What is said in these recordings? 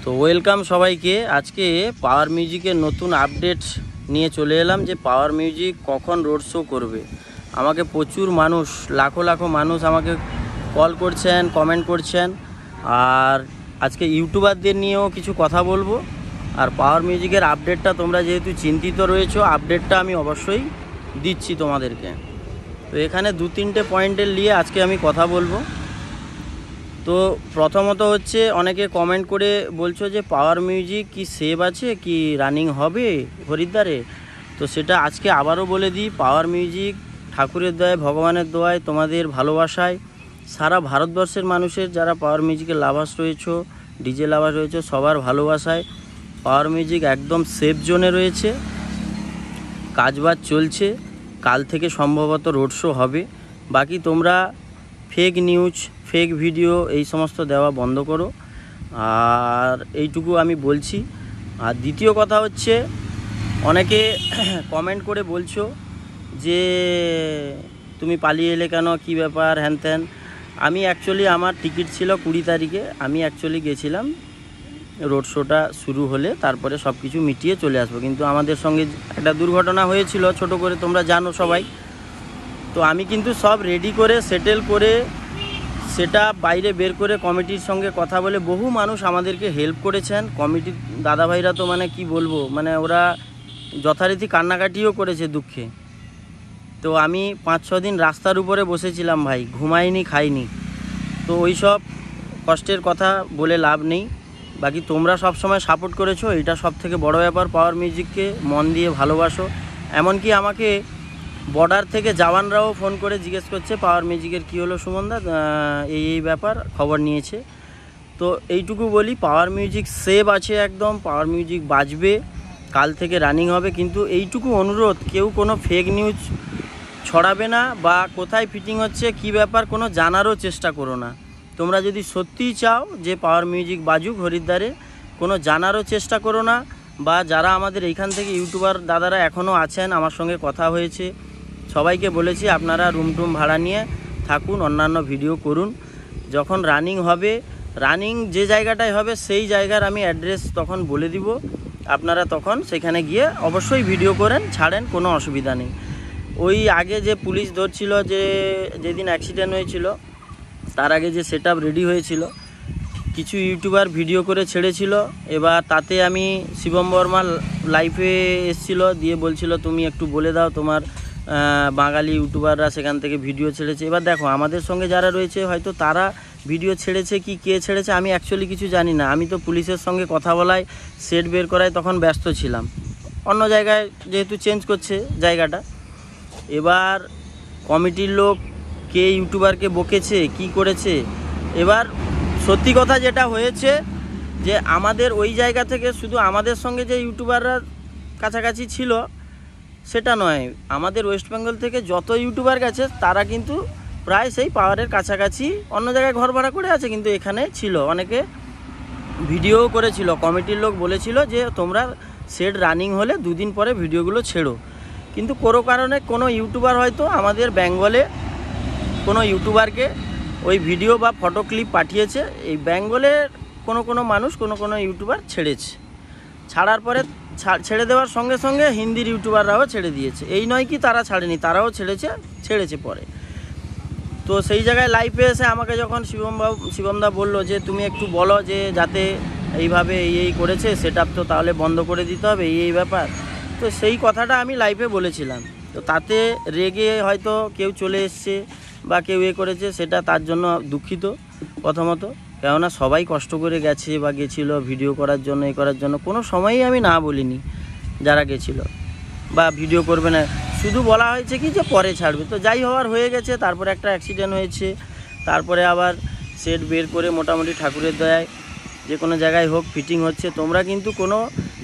তো ওয়েলকাম সবাইকে। আজকে পাওয়ার মিউজিকের নতুন আপডেট নিয়ে চলে এলাম যে পাওয়ার মিউজিক কখন রোড শো করবে। আমাকে প্রচুর মানুষ, লাখো লাখো মানুষ আমাকে কল করছেন, কমেন্ট করছেন। আর আজকে ইউটিউবারদের নিয়েও কিছু কথা বলবো। আর পাওয়ার মিউজিকের আপডেটটা তোমরা যেহেতু চিন্তিত রয়েছো, আপডেটটা আমি অবশ্যই দিচ্ছি তোমাদেরকে। তো এখানে 2-3টে পয়েন্টের নিয়ে আজকে আমি কথা বলবো। তো প্রথমত হচ্ছে, অনেকে কমেন্ট করে বলছো যে পাওয়ার মিউজিক কি সেভ আছে, কি রানিং হবে হরিদ্বারে। তো সেটা আজকে আবারও বলে দিই, পাওয়ার মিউজিক ঠাকুরের দয়ায়, ভগবানের দয়ায়, তোমাদের ভালোবাসায়, সারা ভারতবর্ষের মানুষের যারা পাওয়ার মিউজিকের লাভার্স রয়েছে, ডিজে লাভার রয়েছে, সবার ভালোবাসায় পাওয়ার মিউজিক একদম সেফ জোনে রয়েছে। কাজবাজ চলছে, কাল থেকে সম্ভবত রোড শো হবে। বাকি তোমরা ফেক নিউজ, ফেক ভিডিও এই সমস্ত দেওয়া বন্ধ করো, আর এইটুকু আমি বলছি। আর দ্বিতীয় কথা হচ্ছে, অনেকে কমেন্ট করে বলছো যে তুমি পালিয়ে এলে কেন, কী ব্যাপার, হ্যান ত্যান। আমি অ্যাকচুয়ালি আমার টিকিট ছিল 20 তারিখে। আমি অ্যাকচুয়ালি গেছিলাম রোড শোটা শুরু হলে তারপরে সব কিছু মিটিয়ে চলে আসবো, কিন্তু আমাদের সঙ্গে একটা দুর্ঘটনা হয়েছিল ছোট করে, তোমরা জানো সবাই। তো আমি কিন্তু সব রেডি করে, সেটেল করে, সেটা বাইরে বের করে কমিটির সঙ্গে কথা বলে বহু মানুষ আমাদেরকে হেল্প করেছেন। কমিটির দাদাভাইরা তো মানে কি বলবো, মানে ওরা যথারীতি কান্নাকাটিও করেছে দুঃখে। তো আমি 5-6 দিন রাস্তার উপরে বসেছিলাম ভাই, ঘুমাইনি, খাইনি। তো ওই সব কষ্টের কথা বলে লাভ নেই। বাকি তোমরা সব সময় সাপোর্ট করেছো, এটা সব থেকে বড় ব্যাপার। পাওয়ার মিউজিককে মন দিয়ে ভালোবাসো। এমনকি আমাকে বর্ডার থেকে জওয়ানরাও ফোন করে জিজ্ঞেস করছে পাওয়ার মিউজিকের কী হলো সুমনদা, এই ব্যাপার খবর নিয়েছে। তো এইটুকু বলি, পাওয়ার মিউজিক সেভ আছে একদম, পাওয়ার মিউজিক বাজবে, কাল থেকে রানিং হবে। কিন্তু এইটুকু অনুরোধ, কেউ কোনো ফেক নিউজ ছড়াবে না, বা কোথায় ফিটিং হচ্ছে, কী ব্যাপার, কোনো জানারও চেষ্টা করো না। তোমরা যদি সত্যিই চাও যে পাওয়ার মিউজিক বাজুক হরিদ্বারে, কোনো জানারও চেষ্টা করো না। বা যারা আমাদের এইখান থেকে ইউটিউবার দাদারা এখনও আছেন, আমার সঙ্গে কথা হয়েছে, সবাইকে বলেছি আপনারা রুম টুম ভাড়া নিয়ে থাকুন, অন্যান্য ভিডিও করুন। যখন রানিং হবে, রানিং যে জায়গাটায় হবে সেই জায়গার আমি অ্যাড্রেস তখন বলে দিব, আপনারা তখন সেখানে গিয়ে অবশ্যই ভিডিও করেন, ছাড়েন, কোনো অসুবিধা নেই। ওই আগে যে পুলিশ ধরছিল, যেদিন অ্যাক্সিডেন্ট হয়েছিল তার আগে যে সেটআপ রেডি হয়েছিল, কিছু ইউটিউবার ভিডিও করে ছেড়েছিল। এবার তাতে আমি শিবম বর্মা লাইভে এসেছিলো, দিয়ে বলছিল তুমি একটু বলে দাও, তোমার বাঙালি ইউটিউবাররা সেখান থেকে ভিডিও ছেড়েছে। এবার দেখো, আমাদের সঙ্গে যারা রয়েছে হয়তো তারা ভিডিও ছেড়েছে, কি কে ছেড়েছে আমি অ্যাকচুয়ালি কিছু জানি না। আমি তো পুলিশের সঙ্গে কথা বলায়, সেট বের করায় তখন ব্যস্ত ছিলাম, অন্য জায়গায় যেহেতু চেঞ্জ করছে জায়গাটা। এবার কমিটির লোক কে ইউটিউবারকে বকেছে, কি করেছে। এবার সত্যি কথা যেটা হয়েছে, যে আমাদের ওই জায়গা থেকে শুধু আমাদের সঙ্গে যে ইউটিউবাররা কাছাকাছি ছিল সেটা নয়, আমাদের ওয়েস্ট বেঙ্গল থেকে যত ইউটিউবার গেছে তারা কিন্তু প্রায় সেই পাওয়ারের কাছাকাছি, অন্য জায়গায় ঘর ভাড়া করে আছে, কিন্তু এখানে ছিল, অনেকে ভিডিও করেছিল। কমিটির লোক বলেছিল যে তোমরা সেট রানিং হলে 2 দিন পরে ভিডিওগুলো ছেড়ো। কিন্তু কোনো কারণে কোনো ইউটিউবার, হয়তো আমাদের বেঙ্গলে কোনো ইউটিউবারকে ওই ভিডিও বা ফটো ক্লিপ পাঠিয়েছে, এই বেঙ্গলের কোনো মানুষ, কোনো ইউটিউবার ছেড়েছে। ছাড়ার পরে, ছেড়ে দেওয়ার সঙ্গে সঙ্গে হিন্দির ইউটিউবাররাও ছেড়ে দিয়েছে। এই নয় কি তারা ছাড়েনি, তারাও ছেড়েছে পরে। তো সেই জায়গায় লাইভে এসে আমাকে যখন শিবমদা বললো যে তুমি একটু বলো যে যাতে এইভাবে এই করেছে সেটআপ, তো তাহলে বন্ধ করে দিতে হবে, এই ব্যাপার। তো সেই কথাটা আমি লাইভে বলেছিলাম। তো তাতে রেগে হয়তো কেউ চলে এসছে বা কেউ করেছে, সেটা তার জন্য দুঃখিত প্রথমত। কেননা সবাই কষ্ট করে গেছে বা গেছিলো ভিডিও করার জন্য, করার জন্য, কোনো সময়ই আমি না বলিনি যারা গেছিলো বা ভিডিও করবে না। শুধু বলা হয়েছে কি যে পরে ছাড়বে। তো যাই হওয়ার হয়ে গেছে। তারপরে একটা অ্যাক্সিডেন্ট হয়েছে, তারপরে আবার সেট বের করে মোটামুটি ঠাকুরের দয়ায় যে কোনো জায়গায় হোক ফিটিং হচ্ছে। তোমরা কিন্তু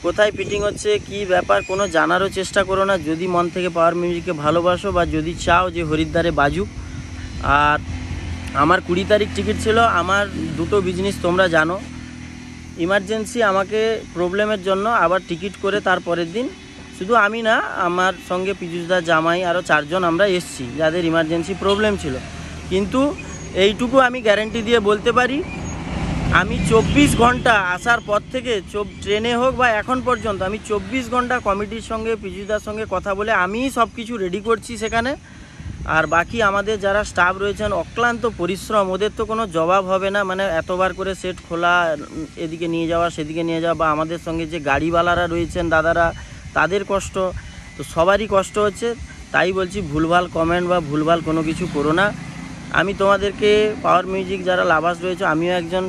কোথায় ফিটিং হচ্ছে, কি ব্যাপার, কোনো জানারও চেষ্টা করো না। যদি মন থেকে পাওয়ার মিউজিককে ভালোবাসো বা যদি চাও যে হরিদ্বারে বাজুক। আর আমার 20 তারিখ টিকিট ছিল। আমার দুটো বিজনেস তোমরা জানো, ইমার্জেন্সি আমাকে প্রবলেমের জন্য আবার টিকিট করে তারপরের দিন, শুধু আমি না, আমার সঙ্গে পীযুষদা জামাই আরও 4 জন আমরা এসছি যাদের ইমার্জেন্সি প্রবলেম ছিল। কিন্তু এইটুকু আমি গ্যারেন্টি দিয়ে বলতে পারি, আমি 24 ঘন্টা আসার পর থেকে ট্রেনে হোক বা এখন পর্যন্ত আমি 24 ঘন্টা কমিটির সঙ্গে পিজুদার সঙ্গে কথা বলে আমিই সব কিছু রেডি করছি সেখানে। আর বাকি আমাদের যারা স্টাফ রয়েছেন অক্লান্ত পরিশ্রম, ওদের তো কোনো জবাব হবে না, মানে এতবার করে সেট খোলা, এদিকে নিয়ে যাওয়া সেদিকে নিয়ে যাওয়া, বা আমাদের সঙ্গে যে গাড়িওয়ালারা রয়েছেন দাদারা, তাদের কষ্ট তো সবারই কষ্ট হচ্ছে। তাই বলছি ভুলভাল কমেন্ট বা ভুলভাল কোনো কিছু করো না। আমি তোমাদেরকে পাওয়ার মিউজিক যারা লাভার্স রয়েছে, আমিও একজন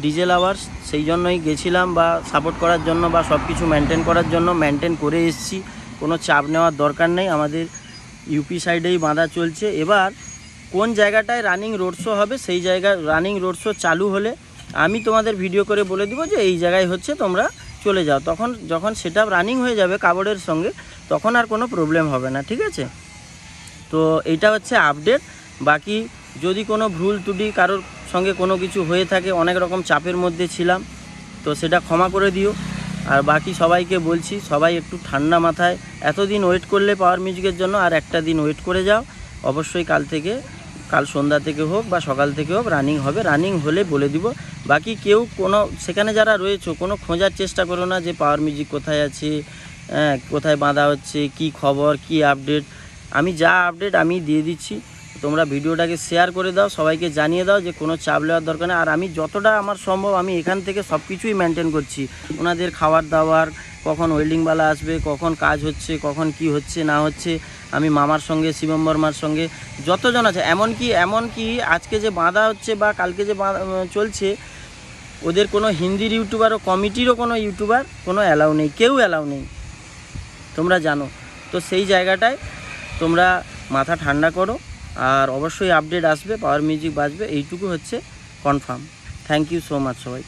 ডিজে লাভার্স, সেই জন্যই গেছিলাম বা সাপোর্ট করার জন্য বা সব কিছু মেনটেন করার জন্য, মেনটেন করে এসেছি। কোনো চাপ নেওয়ার দরকার নেই, আমাদের ইউপি সাইডেই বাঁধা চলছে। এবার কোন জায়গাটায় রানিং রোড শো হবে, সেই জায়গায় রানিং রোড শো চালু হলে আমি তোমাদের ভিডিও করে বলে দিব যে এই জায়গায় হচ্ছে, তোমরা চলে যাও। তখন যখন সেটা রানিং হয়ে যাবে কাপড়ের সঙ্গে, তখন আর কোনো প্রবলেম হবে না, ঠিক আছে? তো এইটা হচ্ছে আপডেট। বাকি যদি কোনো ভুল ত্রুটি কারোর সঙ্গে কোনো কিছু হয়ে থাকে, অনেক রকম চাপের মধ্যে ছিলাম, তো সেটা ক্ষমা করে দিও। আর বাকি সবাইকে বলছি, সবাই একটু ঠান্ডা মাথায়, এতদিন ওয়েট করলে পাওয়ার মিউজিকের জন্য আর একটা দিন ওয়েট করে যাও। অবশ্যই কাল সন্ধ্যা থেকে হোক বা সকাল থেকে হোক রানিং হবে। রানিং হলে বলে দিব। বাকি কেউ কোনো সেখানে যারা রয়েছে কোনো খোঁজার চেষ্টা করো না যে পাওয়ার মিউজিক কোথায় আছে, কোথায় বাঁধা হচ্ছে, কি খবর, কি আপডেট। আমি যা আপডেট আমি দিয়ে দিচ্ছি, তোমরা ভিডিওটাকে শেয়ার করে দাও, সবাইকে জানিয়ে দাও যে কোনো চাপ নেওয়ার দরকার নেই। আর আমি যতটা আমার সম্ভব আমি এখান থেকে সব কিছুই মেনটেন করছি। ওনাদের খাবার দাবার, কখন ওয়েল্ডিংওয়ালা আসবে, কখন কাজ হচ্ছে, কখন কি হচ্ছে না হচ্ছে, আমি মামার সঙ্গে, শিবম বর্মার সঙ্গে যতজন আছে, এমনকি আজকে যে বাঁধা হচ্ছে বা কালকে যে চলছে, ওদের কোনো হিন্দির ইউটিউবার ও কমিটিরও কোনো ইউটিউবার কোনো অ্যালাউ নেই, কেউ অ্যালাউ নেই, তোমরা জানো। তো সেই জায়গাটায় তোমরা মাথা ঠান্ডা করো, আর অবশ্যই আপডেট আসবে, পাওয়ার মিউজিক বাজবে, এইটুকু হচ্ছে confirm. Thank you so much সবাই।